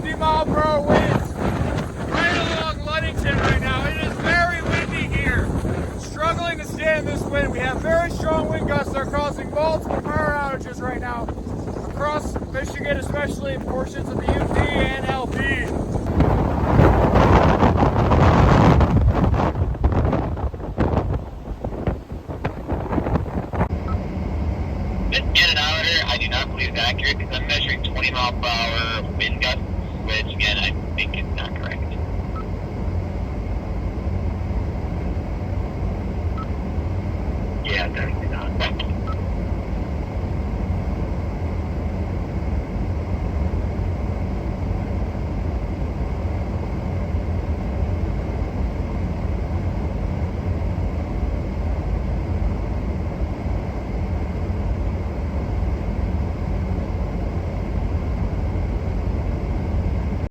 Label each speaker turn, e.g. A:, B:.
A: 50-mile-per-hour winds right along Ludington right now. It is very windy here. Struggling to stand this wind. We have very strong wind gusts that are causing multiple power outages right now across Michigan, especially in portions of the UP and LP.
B: This anemometer, I do not believe is accurate because I'm measuring 20 mile per hour wind gusts, which again, I think is not correct. Yeah, definitely not.